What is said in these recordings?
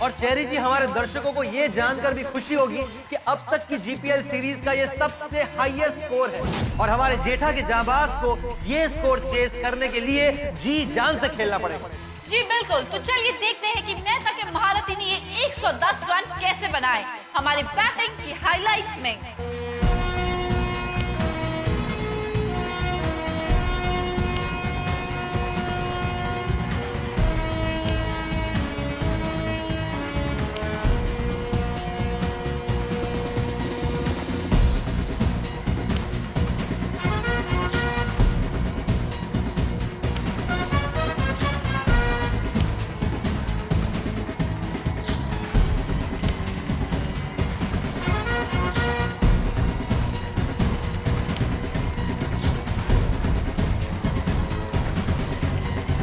और चेरी जी, हमारे दर्शकों को यह जानकर भी खुशी होगी कि अब तक की जीपीएल सीरीज का यह सबसे हाईएस्ट स्कोर है और हमारे जेठा के जाबाज को यह स्कोर चेस करने के लिए जी जान से खेलना पड़ेगा। जी बिल्कुल, तो चलिए देखते हैं कि मेहता के महारथी ने ये 110 रन कैसे बनाए हमारे बैटिंग की हाइलाइट्स में।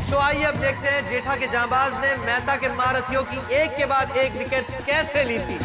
तो आइए अब देखते हैं जेठा के जांबाज ने मेहता के महारथियों की एक के बाद एक विकेट कैसे ली थी।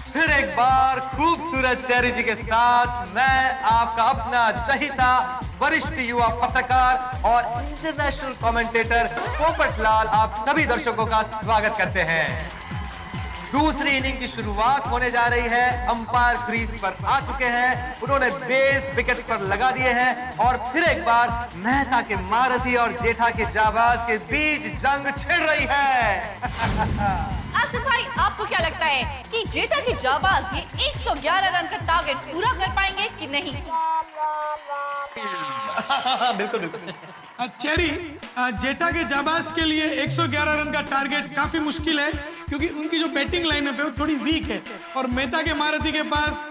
फिर एक बार खूबसूरत चेरी जी के साथ मैं आपका अपना चहिता वरिष्ठ युवा पत्रकार और इंटरनेशनल कमेंटेटर पोपट लाल आप सभी दर्शकों का स्वागत करते हैं। दूसरी इनिंग की शुरुआत होने जा रही है। अंपायर क्रीज पर आ चुके हैं, उन्होंने बेस विकेट्स पर लगा दिए हैं और फिर एक बार मेहता के महारथी और जेठा के जाबाज के बीच जंग छिड़ रही है। आसिफ भाई, आपको क्या लगता है कि जेठा के जाबाज ये 111 रन का टारगेट पूरा कर पाएंगे कि नहीं? बिल्कुल बिल्कुल। चेरी, जेठा के जाबाज के लिए 111 रन का टारगेट काफी मुश्किल है क्योंकि उनकी जो बैटिंग लाइनअप है वो थोड़ी वीक है और मेहता के महारथी के पास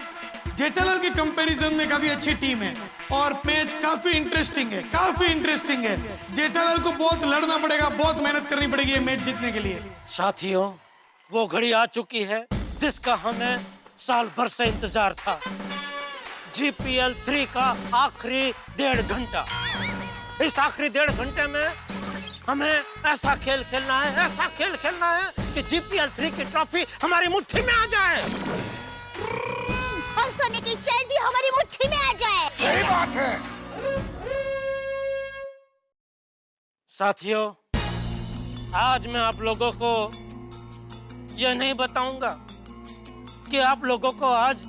जेठालाल के कंपैरिजन में काफी अच्छी टीम है और मैच काफी इंटरेस्टिंग है। जेठालाल को बहुत लड़ना पड़ेगा, बहुत मेहनत करनी पड़ेगी ये मैच जीतने के लिए। साथियों, वो घड़ी आ चुकी है जिसका हमें साल भर से इंतजार था। जीपीएल 3 का आखिरी 1.5 घंटा। इस आखिरी 1.5 घंटे में हमें ऐसा खेल खेलना है कि जीपीएल 3 की ट्रॉफी हमारी मुट्ठी में आ जाए और सोने की चैन भी हमारी मुट्ठी में आ जाए। सही बात है। साथियों, आज मैं आप लोगों को यह नहीं बताऊंगा कि आप लोगों को आज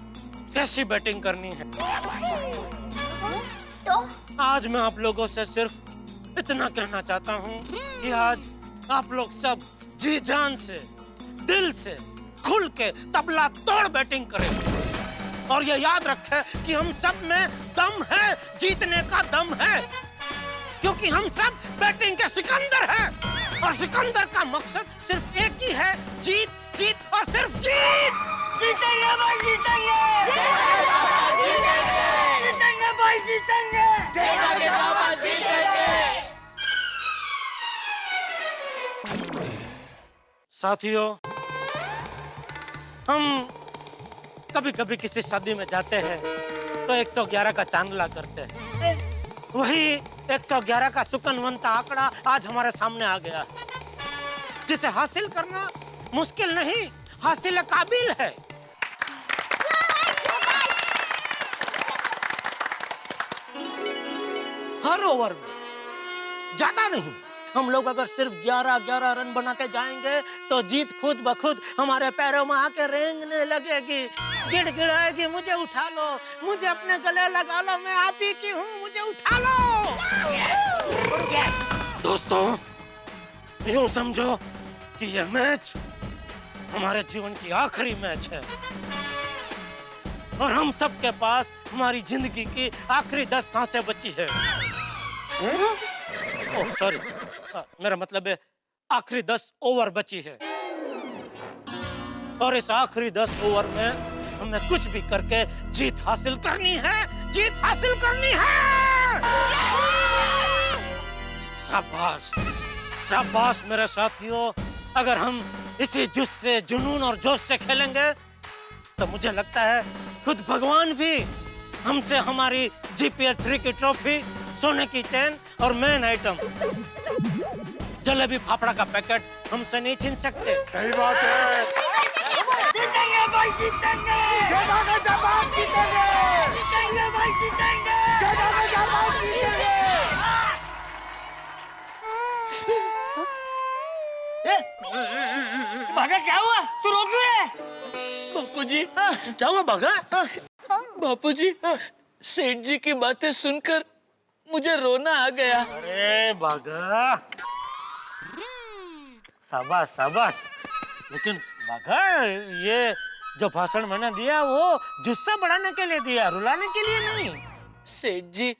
कैसी बैटिंग करनी है। तो आज मैं आप लोगों से सिर्फ इतना कहना चाहता हूँ कि आज आप लोग सब जी जान से, दिल से, खुल के तबला तोड़ बैटिंग करें और ये याद रखें कि हम सब में दम है, जीतने का दम है, क्योंकि हम सब बैटिंग के सिकंदर हैं और सिकंदर का मकसद सिर्फ एक ही है, जीत, जीत और सिर्फ जीत। जीतेंगे भाई, जीतेंगे भाई, जीतेंगे। साथियों, हम कभी कभी किसी शादी में जाते हैं तो 111 का चांदला करते हैं। वही 111 का सुकनवंता आंकड़ा आज हमारे सामने आ गया, जिसे हासिल करना मुश्किल नहीं, हासिल काबिल है। हर ओवर में ज्यादा नहीं, हम लोग अगर सिर्फ 11-11 रन बनाते जाएंगे तो जीत खुद ब खुद हमारे पैरों में आके रेंगने लगेगी, गिड़गिड़ाएगी, मुझे उठा लो, मुझे अपने गले लगा लो, मैं आप ही की हूँ, मुझे उठा लो। दोस्तों, यूं समझो कि यह मैच हमारे जीवन की आखिरी मैच है और हम सब के पास हमारी जिंदगी की आखिरी 10 सांसें बची है। ओह सॉरी, मेरा मतलब है आखिरी 10 ओवर बची है। और इस आखिरी 10 ओवर में हमें कुछ भी करके जीत हासिल करनी है, जीत हासिल करनी है। शाबाश, शाबाश मेरे साथियों। अगर हम इसी जुस्से, जुनून और जोश से खेलेंगे तो मुझे लगता है खुद भगवान भी हमसे हमारी GPL 3 की ट्रॉफी, सोने की चेन और मेन आइटम जलेबी फाफड़ा का पैकेट हमसे नहीं छीन सकते। सही बात है। जीतेंगे भाई, जीतेंगे। जीतेंगे जाबाज, जीतेंगे। जीतेंगे भाई, जीतेंगे। जीतेंगे जाबाज, जीतेंगे। भागा, क्या हुआ? तू रो क्यों रहा है? बापूजी, क्या हुआ बागा? बापूजी, सेठ जी की बातें सुनकर मुझे रोना आ गया। अरे बागा, शाबाश शाबाश। लेकिन बागा, ये जो भाषण मैंने दिया वो जुस्सा बढ़ाने के लिए दिया, रुलाने के लिए नहीं। सेठ जी,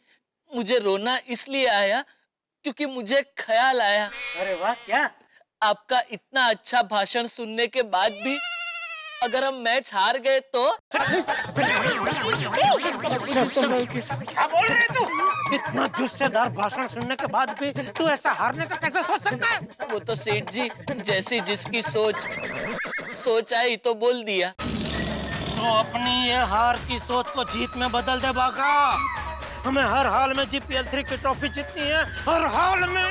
मुझे रोना इसलिए आया क्योंकि मुझे ख्याल आया। अरे वाह, क्या? आपका इतना अच्छा भाषण सुनने के बाद भी अगर हम मैच हार गए तो? संभल के। क्या बोल रहे तू? इतना जुस्सेदार भाषण सुनने के बाद भी तू ऐसा हारने का कैसे सोच सकता है? वो तो सेठ जी, जैसी जिसकी सोच आई तो बोल दिया। तो अपनी ये हार की सोच को जीत में बदल दे बागा। हमें हर हाल में GPL 3 की ट्रॉफी जीतनी है, हर हाल में।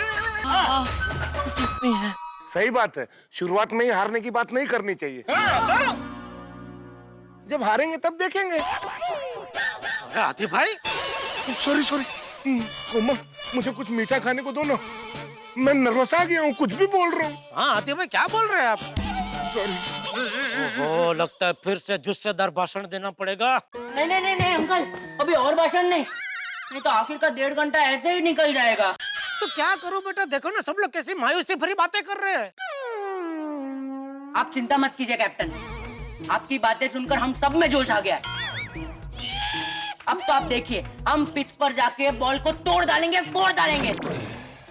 जितनी है। सही बात है, शुरुआत में ही हारने की बात नहीं करनी चाहिए। जब हारेंगे तब देखेंगे। अरे आतिफ भाई, सॉरी कोमल, मुझे कुछ मीठा खाने को दो ना, मैं नर्वस आ गया हूँ, कुछ भी बोल रहा हूँ। हाँ आतिफ भाई, क्या बोल रहे हैं आप? सॉरी। ओहो, लगता है फिर से जुस्सेदार भाषण देना पड़ेगा। नहीं अंकल, अभी और भाषण नहीं तो आखिर का 1.5 घंटा ऐसे ही निकल जाएगा। तो क्या करूं बेटा, देखो ना सब लोग कैसी मायूसी भरी बातें कर रहे हैं। आप चिंता मत कीजिए कैप्टन, आपकी बातें सुनकर हम सब में जोश आ गया है। अब तो आप देखिए, हम पिच पर जाके बॉल को तोड़ डालेंगे, फोड़ डालेंगे।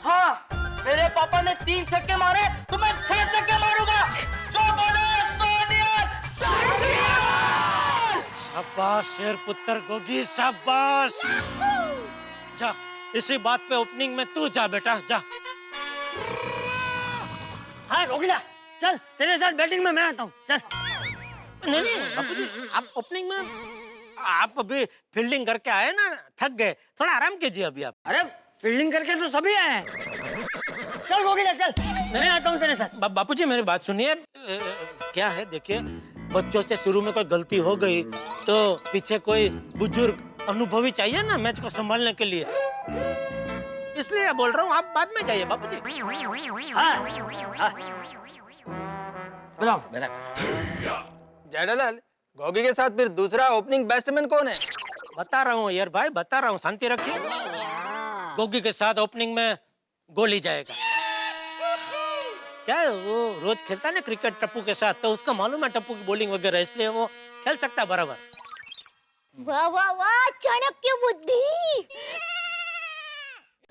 हाँ, मेरे पापा ने 3 छक्के मारे तो मैं 6 छक्के मारूंगा। जो बोले शाबाश शेर पुत्र गोगी, शाबाश। जा, इसी बात पे ओपनिंग में तू जा बेटा, जा। हाँ रोगिला, चल तेरे साथ बैटिंग में मैं आता हूँ, चल। नहीं बापूजी, आप ओपनिंग में, आप अभी फील्डिंग करके आए ना, थक गए, थोड़ा आराम कीजिए अभी आप। अरे फील्डिंग करके तो सभी आए हैं। चल रोगिला चल, मैं आता हूँ तेरे साथ। बापूजी मेरी बात सुनिए। क्या है देखिए, बच्चों से शुरू में कोई गलती हो गई तो पीछे कोई बुजुर्ग अनुभवी चाहिए ना मैच को संभालने के लिए, इसलिए बोल रहा हूँ आप बाद में जाइए बापूजी। हाँ बुलाओ। जेठालाल, गोगी के साथ फिर दूसरा ओपनिंग बैट्समैन कौन है? बता रहा हूँ यार भाई, बता रहा हूँ, शांति रखिए। गोगी के साथ ओपनिंग में गोली जाएगा। क्या है, वो रोज खेलता है ना क्रिकेट टप्पू के साथ, तो उसका मालूम है टप्पू की बॉलिंग वगैरह, इसलिए वो खेल सकता है बराबर। वाह वाह वाह, चाणक्य बुद्धि।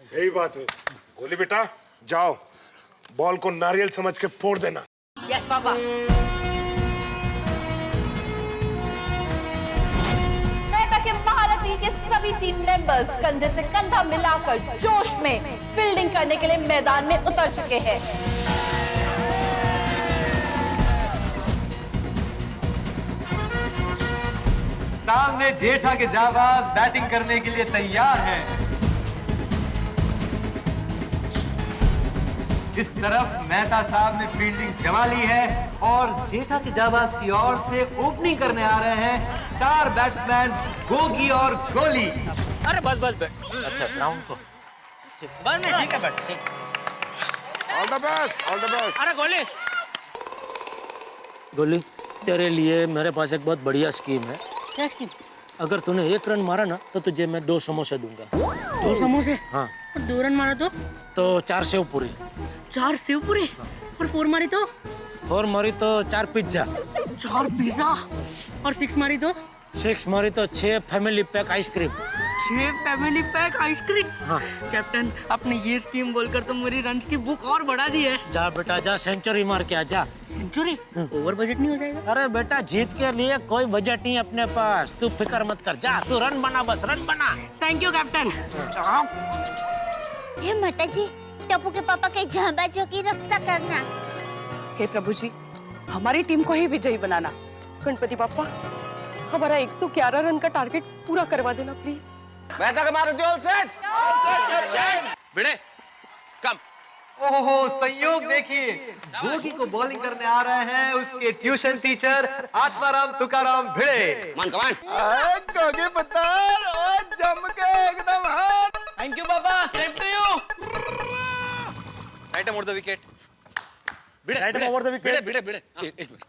सही बात है। गोली बेटा, जाओ बॉल को नारियल समझ के फोड़ देना। Yes papa. मेहता के महारथी के सभी टीम मेंबर्स कंधे से कंधा मिलाकर जोश में फील्डिंग करने के लिए मैदान में उतर चुके हैं। सामने जेठा के जाबाज बैटिंग करने के लिए तैयार हैं। इस तरफ मेहता साहब ने फील्डिंग जमा ली है और जेठा के जाबाज की ओर से ओपनिंग करने आ रहे हैं स्टार बैट्समैन गोगी और गोली। अरे बस बस बैठ, अच्छा ग्राउंड को बस नहीं, ठीक है बैठ, ठीक। All the best, all the best. अरे गोली, गोली तेरे लिए मेरे पास एक बहुत बढ़िया स्कीम है। क्या स्कीम? अगर तूने 1 रन मारा ना तो तुझे मैं 2 समोसे दूंगा। 2 समोसे? हाँ। और 2 रन मारा तो 4 सेव पूरी। 4 सेव पूरी? और 4 मारी तो? 4 मारी तो 4 पिज्जा। 4 पिज्जा? और 6 मारी तो? 6 मारी तो 6 family pack ice cream. 6 family pack ice cream. हाँ। कैप्टन, आपने ये स्कीम बोलकर तो मेरी रन्स की बुक और बढ़ा दी है। जा बेटा जा, सेंचुरी मार के आ जा। सेंचुरी? ओवर बजट नहीं हो जाएगा? अरे बेटा, जीत के लिए कोई बजट नहीं अपने पास, तू फिक्र मत कर, जा तू रन बना, बस रन बना। Thank you captain. हे माता जी, टप्पू के पापा के जाबाजों की रक्षा करना। हे प्रभु जी, हमारी टीम को ही विजयी बनाना। गणपति बाप्पा, हमारा 111 रन का टारगेट पूरा करवा देना प्लीज। मैं तक हमारे ऑल सेट। भिड़े कम। ओहो, संयोग देखिए, गोगी को बॉलिंग करने आ रहे हैं उसके ट्यूशन टीचर आत्माराम तुकाराम भिड़े। मान कमान। गोगी पुत्र और जम के एकदम हाथ। थैंक यू बाबा, safe to you. Right over the wicket. Bhide over the wicket. Bhide Bhide एक मिनट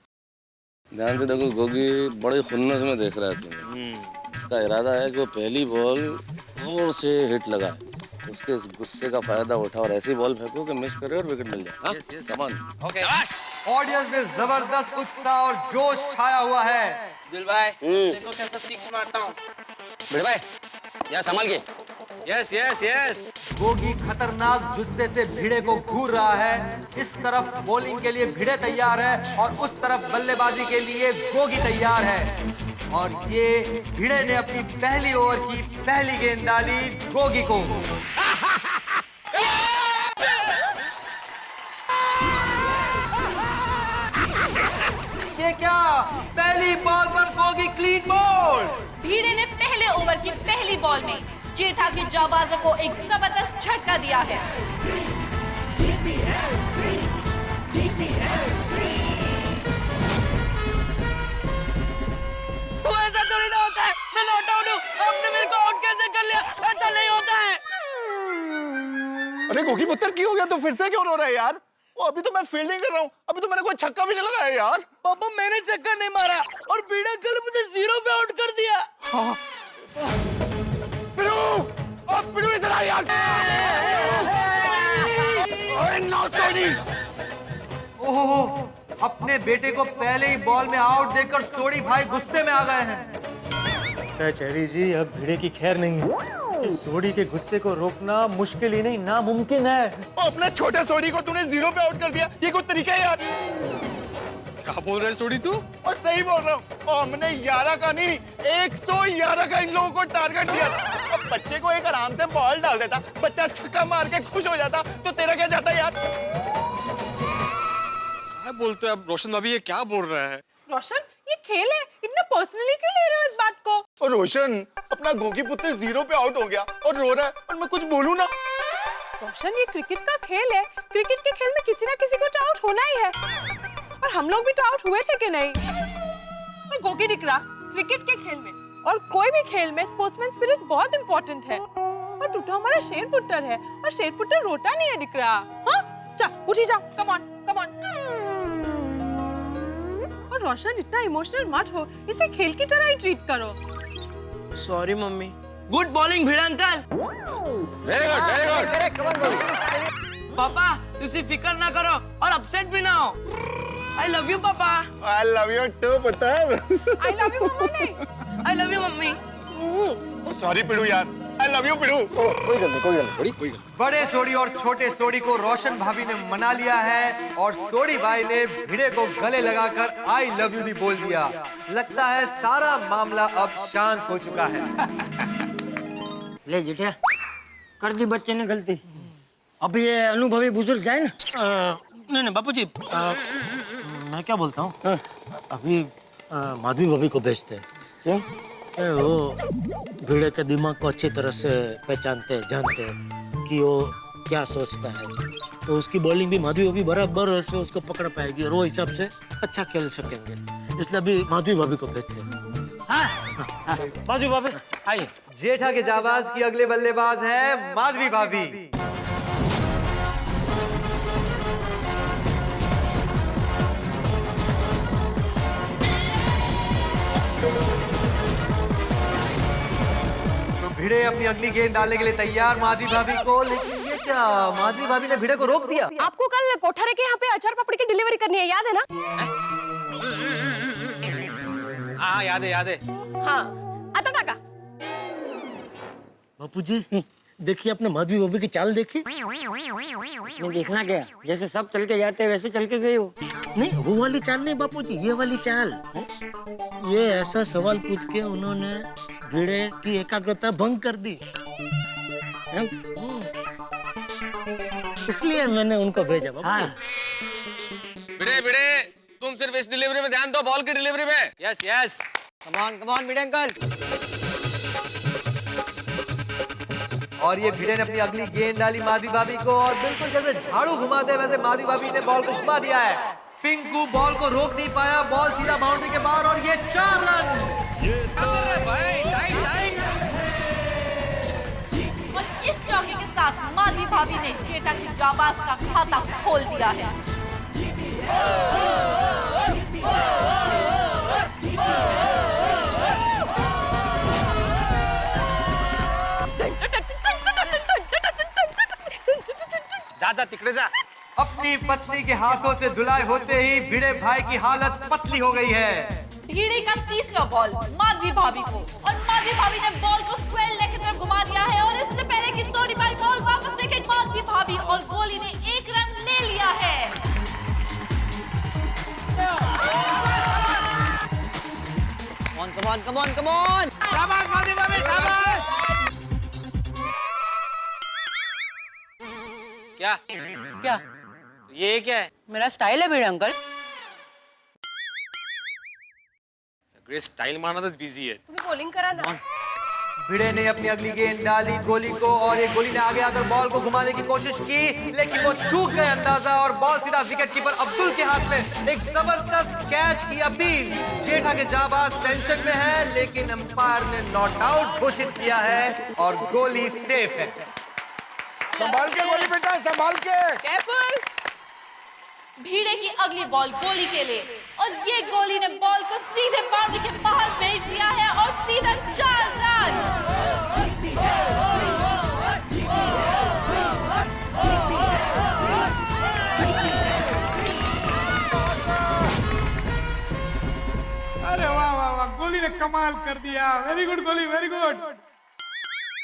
ध्यान से देखो, गोगी बड़े खुन्नस में देख रहा है तुम्हें। उसका इरादा है कि वो पहली बॉल जोर से हिट लगाए, उसके इस गुस्से का फायदा उठा और ऐसी बॉल फेंको कि मिस करे और विकेट मिल जाए। Come on. ओके, ऑडियंस में जबरदस्त उत्साह और जोश छाया हुआ है। दिल भाई, देखो कैसा सिक्स मारता हूँ। भिड़े भाई, यहाँ संभाल के। Yes yes yes. गोगी खतरनाक जुस्से से भिड़े को घूर रहा है। इस तरफ बॉलिंग के लिए भिड़े तैयार है और उस तरफ बल्लेबाजी के लिए गोगी तैयार है। और ये भिड़े ने अपनी पहली ओवर की पहली गेंद डाली गोगी को। ये क्या, पहली बॉल पर गोगी क्लीन बॉल। भिड़े ने पहले ओवर की पहली बॉल में जेठा के जाबाजों को एक जबरदस्त झटका दिया है। तो ऐसा थोड़ी ना होता है, मैं नॉट आउट हूँ। आपने मेरे को आउट कैसे कर लिया? ऐसा नहीं होता है। अरे गोगी पुत्र क्यों हो गया? तो फिर से क्यों रो रहा है यार? वो अभी तो मैं फील्डिंग कर रहा हूँ, अभी तो मैंने कोई छक्का भी नहीं लगाया यार। पापा, मैंने चक्कर नहीं मारा और भिड़े कल मुझे 0 पे आउट कर दिया। हाँ। पिड़ू इधर आ यार। ओहो, अपने बेटे को पहले ही बॉल में आउट देकर सोडी भाई गुस्से में आ गए हैं। चेरी जी, अब भिड़े की खैर नहीं है। इस सोडी के गुस्से को रोकना मुश्किल ही नहीं, नामुमकिन है। अपने छोटे सोडी को तूने 0 पे आउट कर दिया, ये कोई तरीका है यार? क्या बोल रहे सोडी तू? और सही बोल रहा हूँ। और हमने 11 का नहीं 111 का इन लोगों को टारगेट दिया। अब बच्चे को एक आराम से बॉल डाल देता, बच्चा छक्का मार के खुश हो जाता, तो तेरा क्या जाता यार? क्या बोलते हैं अब रोशन भाभी, ये क्या बोल रहा है? रोशन, ये खेल है, इतना पर्सनली क्यों ले रहे हो इस बात को? और रोशन, अपना गोगी पुत्र 0 पे आउट हो गया और रो रहा है और मैं कुछ बोलूं ना? रोशन, ये क्रिकेट का खेल है। क्रिकेट के खेल में किसी ना किसी को तो आउट होना ही है, और हम लोग भी तो आउट हुए थे कि नहीं? और गोगी दिख रहा क्रिकेट के खेल में, और कोई भी खेल में स्पोर्ट्समैन स्पिरिट बहुत इंपॉर्टेंट है। और टूटा हमारा शेर पुत्र है, और शेर पुत्र रोता नहीं है दिख रहा। हाँ, जा उठी जाओ, कम ऑन कम ऑन। और रोशन, इतना इमोशनल मत हो, इसे खेल की तरह ही ट्रीट करो। Sorry mummy. गुड बॉलिंग भिड़ा uncle. Very good very good. पापा, तुसी फिकर ना करो और अपसेट भी ना हो। I love you पापा। I love you too पुत्र। I love you मम्मा नहीं। I love you mummy. Sorry Pidu यार, I love you पिड़ू। कोई गल नहीं, कोई गल नहीं, कोई गल। बड़े सोडी और छोटे सोडी को रोशन भाभी ने मना लिया है और सोडी भाई ने भिड़े को गले लगाकर आई लव यू भी बोल दिया। लगता है सारा मामला अब शांत हो चुका है। ले जेठा, कर दी बच्चे ने गलती। अब ये अनुभवी बुजुर्ग जाए ना। नहीं बापूजी, मैं क्या बोलता हूँ, अभी माधवी भाभी को भेजते हैं। क्यों? वो भिड़े के दिमाग को अच्छी तरह से पहचानते जानते हैं कि वो क्या सोचता है, तो उसकी बॉलिंग भी माधवी भाभी बराबर से उसको पकड़ पाएगी और वो हिसाब से अच्छा खेल सकेंगे। इसलिए अभी माधवी भाभी को भेजते हैं। हाँ, माधवी भाभी आइए। जेठा के जाबाज की अगले बल्लेबाज है माधवी भाभी। भिड़े अपनी अगली गेंद डालने के लिए तैयार माधवी भाभी को, लेकिन ये क्या, माधवी भाभी ने भिड़े को रोक दिया। आपको कल कोठारे के यहाँ पे अचार पापड़ी की डिलीवरी करनी है, याद है ना? हाँ याद है, याद है। हाँ, आता टाका। बापू जी देखिए अपने माधवी भाभी की चाल देखिए। उसमें देखना क्या, जैसे सब चल के जाते हैं वैसे चल के गए हो। नहीं वो वाली चाल नहीं बापू जी, ये वाली चाल। ये ऐसा सवाल पूछ के उन्होंने भिड़े की एकाग्रता भंग कर दी, इसलिए मैंने उनको भेजा बापू। हाँ। भिड़े भिड़े तुम सिर्फ इस डिलीवरी में ध्यान दो, बॉल की डिलीवरी में। Yes yes come on Bhide uncle. और ये भिड़े ने अपनी अगली गेंद डाली माधवी भाभी को, और बिल्कुल जैसे झाड़ू घुमाते वैसे माधवी भाभी ने बॉल को घुमा दिया है। पिंकू बॉल को रोक नहीं पाया, बॉल सीधा बाउंड्री के बाहर, और ये 4 रन। और इस चौके के साथ माधवी भाभी ने जेठा की जाबाज का खाता खोल दिया है। जा तिकडे जा। अपनी पत्नी के हाथों से धुलाई होते ही भिड़े भाई की हालत पतली हो गई है। भिड़े का तीसरा बॉल माधवी भाभी को, और माधवी भाभी ने बॉल को स्क्वायर लेग की तरफ घुमा दिया है, और इससे पहले कि सोनी भाई बॉल वापस लेके माधवी भाभी और गोली ने 1 रन ले लिया है। Come on. शाबाश माधवी भाभी शाबाश। क्या ये क्या है? मेरा स्टाइल है भिड़े अंकल। सगळे स्टाईल मारण्यातच बिझी आहे। तुम्ही बॉलिंग करा ना। भिड़े ने अपनी अगली गेंद डाली गोली को, और ये गोली ने आगे आकर बॉल को घुमाने की कोशिश की, लेकिन वो चूक गए अंदाजा, और बॉल सीधा विकेट कीपर अब्दुल के हाथ में। एक जबरदस्त कैच की अपील। जेठा के जाबाज टेंशन में है, लेकिन अंपायर ने नॉट आउट घोषित किया है और गोली सेफ है। संभाल के गोली बेटा, संभाल के। केयरफुल। भिड़े की अगली बॉल गोली के लिए, और ये गोली ने बॉल को सीधे बाउंड्री के बाहर भेज दिया है, और सीधा 4 रन। अरे वाह वाह वाह, गोली ने कमाल कर दिया। वेरी गुड गोली, वेरी गुड।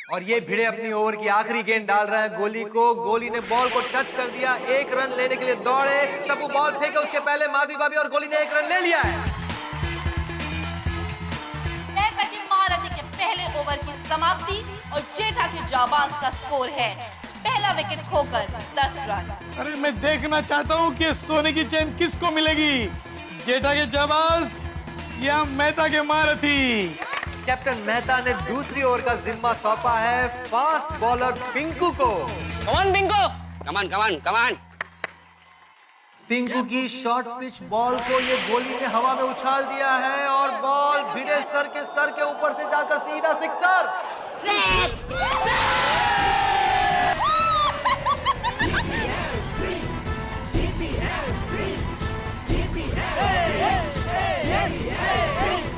और ये भिड़े अपनी ओवर की आखिरी गेंद डाल रहा है गोली को। गोली ने बॉल को टच कर दिया, 1 रन लेने के लिए दौड़े, तब वो बॉल फेंके उसके पहले माधवी भाभी, और गोली ने 1 रन ले लिया है। मेहता की महारथी के पहले ओवर की समाप्ति, और जेठा की जाबाज का स्कोर है पहला विकेट खोकर 10 रन। अरे मैं देखना चाहता हूँ कि सोने की चैन किसको मिलेगी, जेठा के जाबाज या मेहता के महारथी। कैप्टन मेहता ने दूसरी ओवर का जिम्मा सौंपा है फास्ट बॉलर पिंकू को। कमान पिंकू। कमान। पिंकू की शॉर्ट पिच बॉल को ये गोली ने हवा में उछाल दिया है, और बॉल भिड़े सर के ऊपर से जाकर सीधा सिक्सर।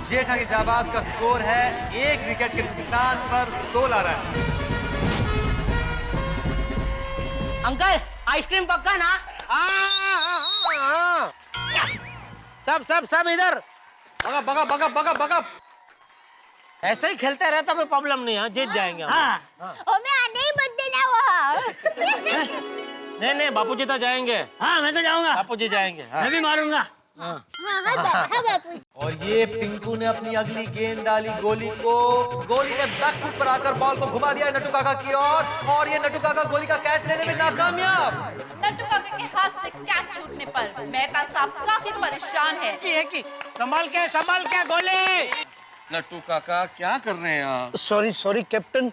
जेठा की जाबाज का स्कोर है 1 विकेट के नुकसान पर 16 रन। अंकल आइसक्रीम पक्का ना? सब इधर बघा। ऐसे ही खेलते रहे तो प्रॉब्लम नहीं है, जीत जाएंगे हम। ओ मैं आने ही मत देना वहाँ। नहीं बापूजी तो जाएंगे। हाँ मैं तो जाऊंगा। बापूजी जाएंगे। मैं भी मारूंगा। हाँ बापू। और ये पिंकू ने अपनी अगली गेंद डाली गोली को। गोली ने बैक फुट पर आकर बॉल को घुमा दिया नट्टू काका की ओर, और ये नट्टू काका गोली का कैच लेने में नाकामयाब। नट्टू काका के हाथ से कैच छूटने पर मेहता साहब काफी परेशान है। संभाल के गोली। नट्टू काका क्या कर रहे हैं आप? Sorry captain,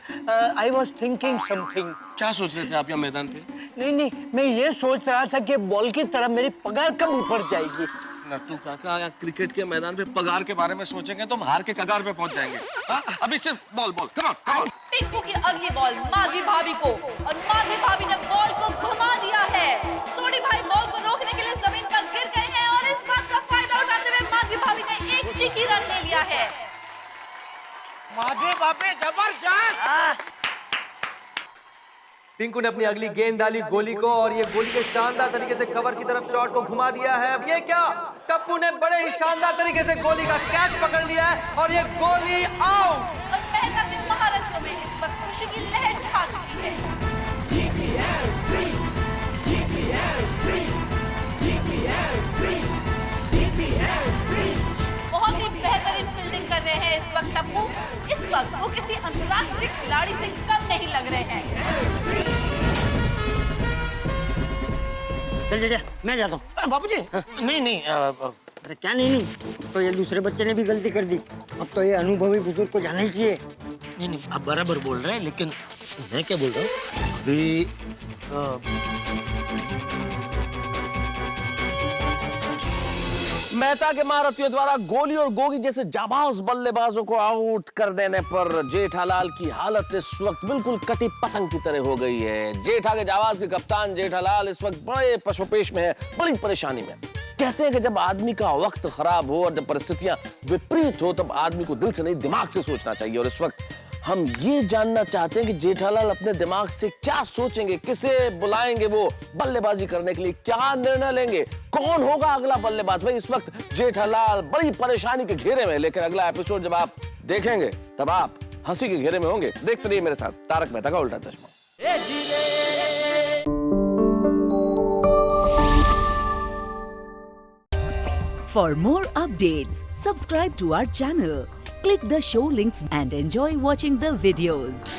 I was thinking something. क्या सोच रहे थे आप यहाँ मैदान पे? नहीं मैं ये सोच रहा था कि बॉल की तरह मेरी पगार कब ऊपर जाएगी। नट्टू काका यहाँ क्रिकेट के मैदान पे पगार के बारे में सोचेंगे तो हम हार के कगार पे पहुंच जाएंगे। अभी सिर्फ बॉल कम ऑन। पिंकू की अगली बॉल माधवी भाभी को, और माधवी भाभी ने बॉल को घुमा दिया है। सोनी भाई बॉल को रोकने के लिए जमीन पर गिर गए हैं, और इस बात का फायदा उठाते हुए माधवी भाभी ने 1 चीकी रन ले लिया है। माधवी भाभी जबरदस्त। पिंकू ने अपनी अगली गेंद डाली गोली को, और ये गोली ने शानदार तरीके से कवर की तरफ शॉट को घुमा दिया है। अब ये क्या, टप्पू ने बड़े ही शानदार तरीके से गोली का कैच पकड़ लिया है, और ये गोली आउट। और मेहता की महारथियों में में इस वक्त खुशी की लहर छा चुकी है। बहुत ही बेहतरीन फील्डिंग कर रहे हैं इस वक्त टप्पू। इस वक्त वो किसी अंतर्राष्ट्रीय खिलाड़ी से कम नहीं लग रहे हैं। चल मैं जाता हूँ। बापूजी नहीं अरे क्या नहीं तो ये दूसरे बच्चे ने भी गलती कर दी। अब तो ये अनुभवी बुजुर्ग को जाना ही चाहिए। नहीं आप बराबर बोल रहे हैं, लेकिन मैं क्या बोल रहा हूँ अभी मेहता के महारथियों द्वारा गोली और गोगी जैसे जाबाज बल्लेबाजों को आउट कर देने पर जेठालाल की हालत इस वक्त बिल्कुल कटी पतंग की तरह हो गई है। जेठा के जाबाज के कप्तान जेठालाल इस वक्त बड़े पशुपेश में है, बड़ी परेशानी में। कहते हैं कि जब आदमी का वक्त खराब हो और जब परिस्थितियां विपरीत हो तब आदमी को दिल से नहीं दिमाग से सोचना चाहिए। और इस वक्त हम ये जानना चाहते हैं कि जेठालाल अपने दिमाग से क्या सोचेंगे, किसे बुलाएंगे वो बल्लेबाजी करने के लिए, क्या निर्णय लेंगे, कौन होगा अगला बल्लेबाज। भाई इस वक्त जेठालाल बड़ी परेशानी के घेरे में, लेकिन अगला एपिसोड जब आप देखेंगे तब आप हंसी के घेरे में होंगे। देखते रहिए मेरे साथ तारक मेहता का उल्टा चश्मा। For more updates, subscribe to our channel, click the show links and enjoy watching the videos.